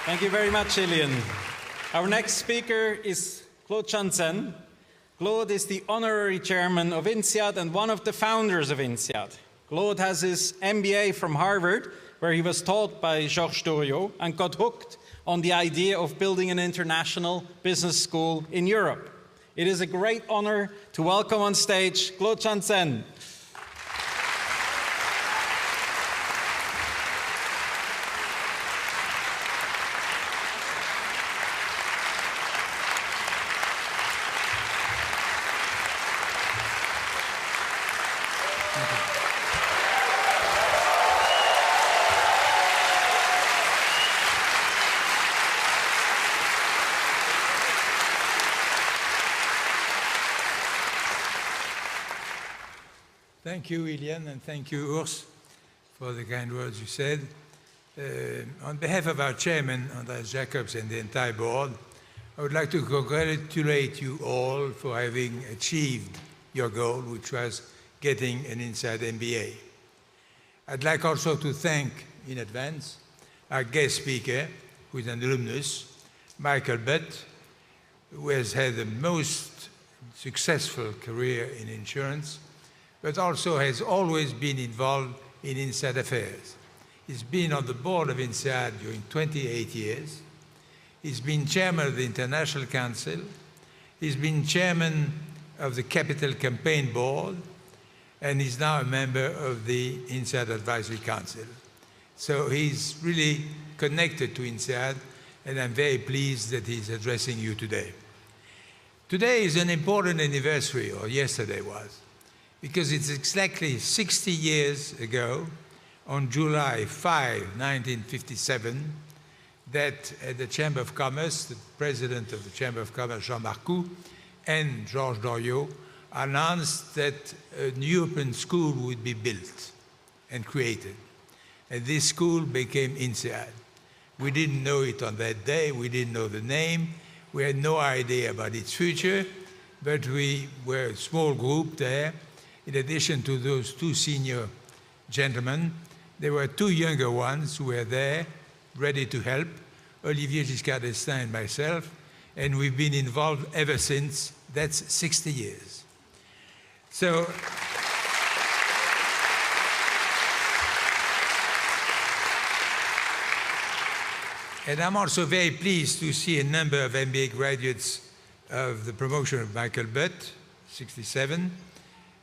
Thank you very much, Gillian. Our next speaker is Claude Janssen. Claude is the honorary chairman of INSEAD and one of the founders of INSEAD. Claude has his MBA from Harvard, where he was taught by Georges Doriot and got hooked on the idea of building an international business school in Europe. It is a great honor to welcome on stage Claude Janssen. Thank you, Ilian, and thank you, Urs, for the kind words you said. On behalf of our chairman, Andreas Jacobs, and the entire board, I would like to congratulate you all for having achieved your goal, which was getting an INSEAD MBA. I'd like also to thank, in advance, our guest speaker, who is an alumnus, Michael Butt, who has had the most successful career in insurance, but also has always been involved in INSEAD affairs. He's been on the board of INSEAD during 28 years. He's been chairman of the International Council. He's been chairman of the Capital Campaign Board, and he's now a member of the INSEAD Advisory Council. So he's really connected to INSEAD, and I'm very pleased that he's addressing you today. Today is an important anniversary, or yesterday was, because it's exactly 60 years ago, on July 5, 1957, that at the Chamber of Commerce, the president of the Chamber of Commerce, Jean Marcoux, and Georges Doriot announced that a European school would be built and created. And this school became INSEAD. We didn't know it on that day, we didn't know the name, we had no idea about its future, but we were a small group there. In addition to those two senior gentlemen, there were two younger ones who were there, ready to help, Olivier Giscard d'Estaing and myself, and we've been involved ever since. That's 60 years. So, and I'm also very pleased to see a number of MBA graduates of the promotion of Michael Butt, 67.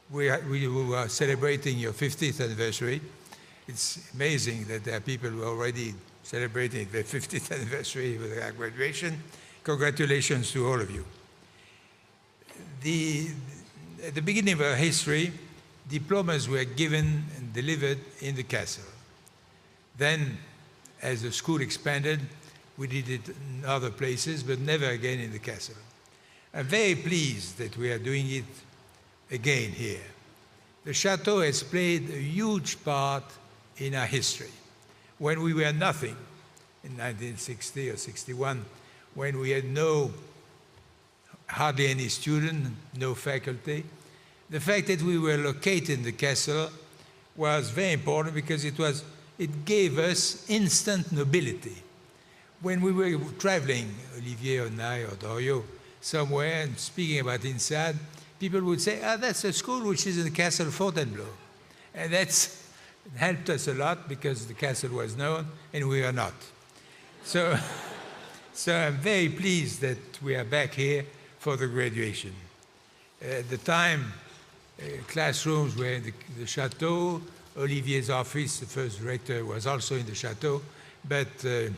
We are celebrating your 50th anniversary. It's amazing that there are people who are already celebrating their 50th anniversary with their graduation. Congratulations to all of you. At the beginning of our history, diplomas were given and delivered in the castle. Then, as the school expanded, we did it in other places, but never again in the castle. I'm very pleased that we are doing it again here. The chateau has played a huge part in our history. When we were nothing, in 1960 or 61, when we had hardly any student, no faculty, the fact that we were located in the castle was very important because it gave us instant nobility. When we were traveling, Olivier and I or Doriot, somewhere and speaking about INSEAD, people would say, that's a school which is in the castle Fontainebleau. And that's helped us a lot because the castle was known and we are not. So I'm very pleased that we are back here for the graduation. At the time, classrooms were in the chateau. Olivier's office, the first director, was also in the chateau, but it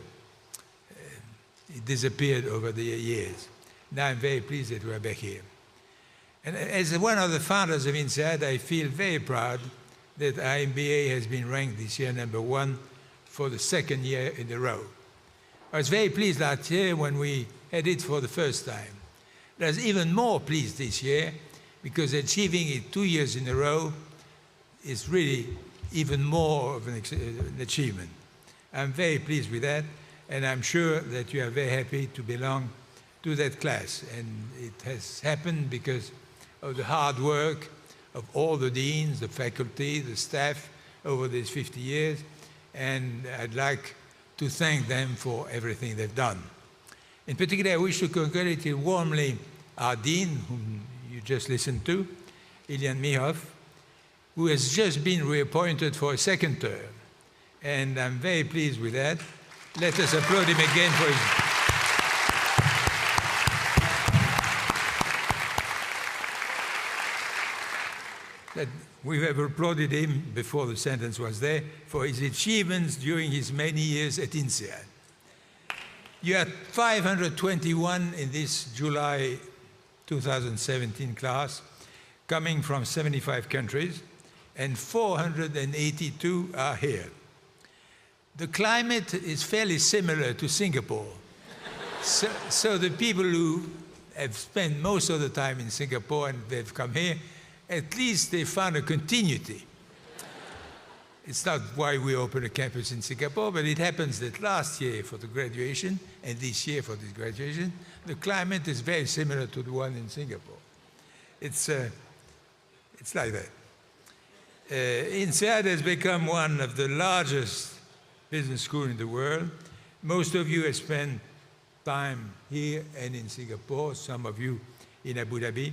disappeared over the years. Now I'm very pleased that we are back here. And as one of the founders of INSEAD, I feel very proud that our MBA has been ranked this year #1 for the second year in a row. I was very pleased last year when we had it for the first time. I was even more pleased this year because achieving it 2 years in a row is really even more of an achievement. I'm very pleased with that, and I'm sure that you are very happy to belong to that class. And it has happened because of the hard work of all the deans, the faculty, the staff over these 50 years. And I'd like to thank them for everything they've done. In particular, I wish to congratulate warmly our dean, whom you just listened to, Ilian Mihov, who has just been reappointed for a second term. And I'm very pleased with that. Let us applaud him again for his... that we have applauded him before the sentence was there for his achievements during his many years at INSEAD. You had 521 in this July 2017 class, coming from 75 countries, and 482 are here. The climate is fairly similar to Singapore. So the people who have spent most of the time in Singapore and they've come here, at least they found a continuity. It's not why we opened a campus in Singapore, but it happens that last year for the graduation and this year for this graduation, the climate is very similar to the one in Singapore. It's like that. INSEAD has become one of the largest business schools in the world. Most of you have spent time here and in Singapore, some of you in Abu Dhabi,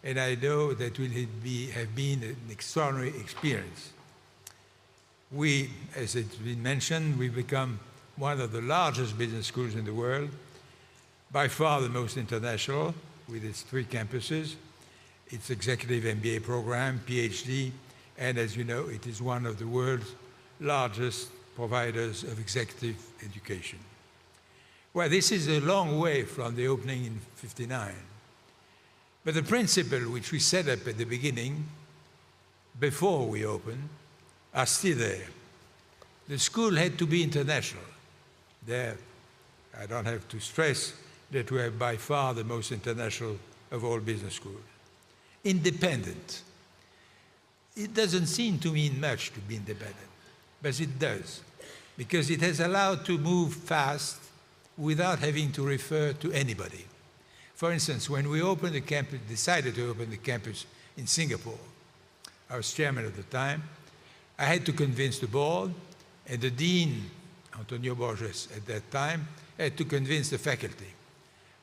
and I know that will have been an extraordinary experience. We, as it's been mentioned, we've become one of the largest business schools in the world, by far the most international, with its 3 campuses, its executive MBA program, PhD, and as you know, it is one of the world's largest providers of executive education. Well, this is a long way from the opening in '59. But the principle which we set up at the beginning, before we opened, are still there. The school had to be international. There, I don't have to stress that we are by far the most international of all business schools. Independent. It doesn't seem to mean much to be independent, but it does, because it has allowed to move fast without having to refer to anybody. For instance, when we opened the campus, decided to open the campus in Singapore, I was chairman at the time, I had to convince the board, and the dean, Antonio Borges, at that time, had to convince the faculty.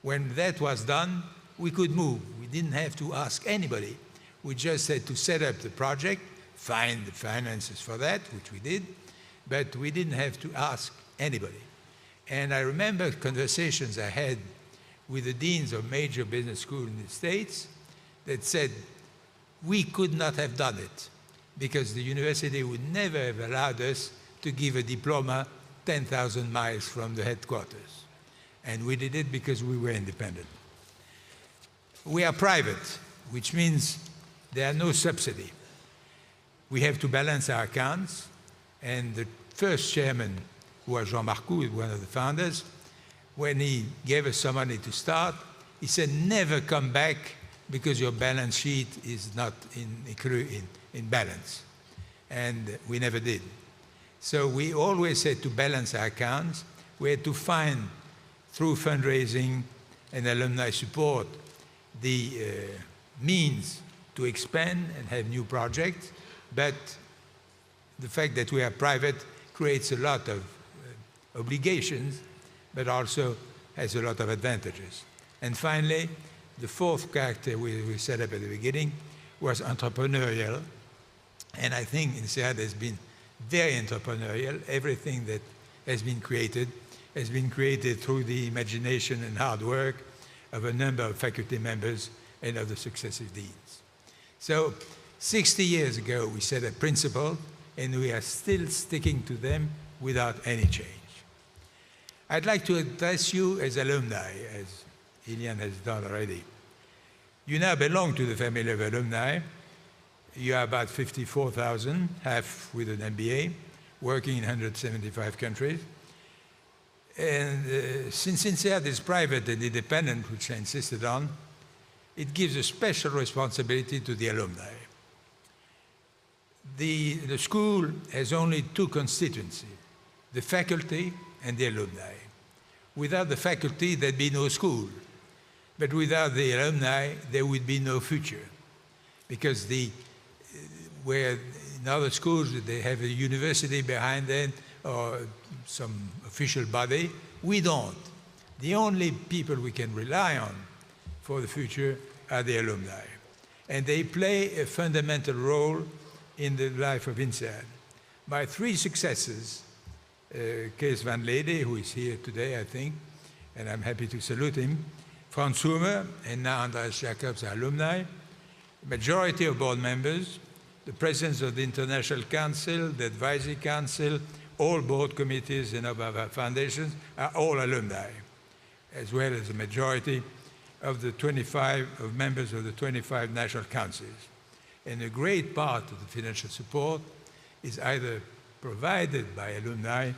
When that was done, we could move. We didn't have to ask anybody. We just had to set up the project, find the finances for that, which we did, but we didn't have to ask anybody. And I remember conversations I had with the deans of major business schools in the States that said, we could not have done it because the university would never have allowed us to give a diploma 10,000 miles from the headquarters. And we did it because we were independent. We are private, which means there are no subsidy. We have to balance our accounts, and the first chairman, who was Jean Marcoux, one of the founders, when he gave us some money to start, he said, never come back because your balance sheet is not in balance. And we never did. So we always had to balance our accounts. We had to find, through fundraising and alumni support, the means to expand and have new projects. But the fact that we are private creates a lot of obligations, but also has a lot of advantages. And finally, the fourth character we set up at the beginning was entrepreneurial. And I think INSEAD has been very entrepreneurial. Everything that has been created through the imagination and hard work of a number of faculty members and of the successive deans. So 60 years ago, we set a principle, and we are still sticking to them without any change. I'd like to address you as alumni, as Ilian has done already. You now belong to the family of alumni. You are about 54,000, half with an MBA, working in 175 countries. And since INSEAD is private and independent, which I insisted on, it gives a special responsibility to the alumni. The school has only 2 constituencies, the faculty and the alumni. Without the faculty, there'd be no school. But without the alumni, there would be no future. Because where in other schools, they have a university behind them, or some official body. We don't. The only people we can rely on for the future are the alumni. And they play a fundamental role in the life of INSEAD. My three successors, Kees van Lede, who is here today, I think, and I'm happy to salute him, Frans Hoemer, and now Andreas Jacobs are alumni, majority of board members, the presidents of the International Council, the Advisory Council, all board committees and of our foundations are all alumni, as well as the majority of the 25 members of the 25 national councils. And a great part of the financial support is either provided by alumni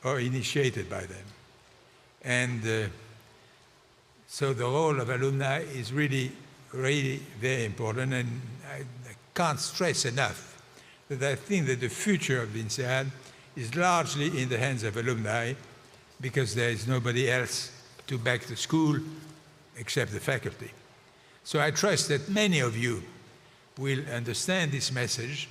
or initiated by them. And so the role of alumni is really very important, and I can't stress enough that I think that the future of the INSEAD is largely in the hands of alumni, because there is nobody else to back the school except the faculty. So I trust that many of you will understand this message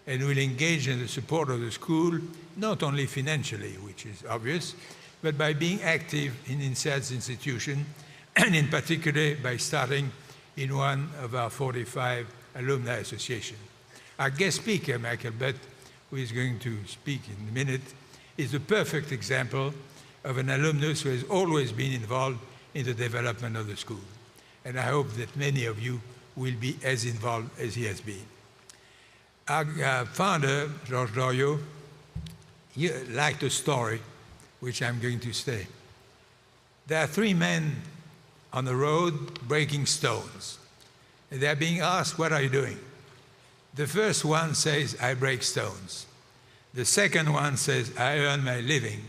and will engage in the support of the school, not only financially, which is obvious, but by being active in INSEAD's institution, and in particular by starting in one of our 45 alumni associations. Our guest speaker, Michael Butt, who is going to speak in a minute, is a perfect example of an alumnus who has always been involved in the development of the school. And I hope that many of you will be as involved as he has been. Our founder, Georges Doriot, he liked a story, which I'm going to say. There are three men on the road breaking stones. And they're being asked, what are you doing? The first one says, I break stones. The second one says, I earn my living.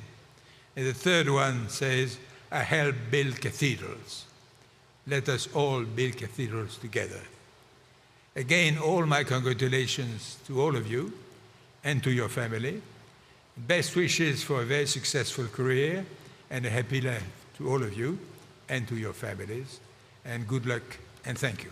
And the third one says, I help build cathedrals. Let us all build cathedrals together. Again, all my congratulations to all of you and to your family. Best wishes for a very successful career and a happy life to all of you and to your families. And good luck and thank you.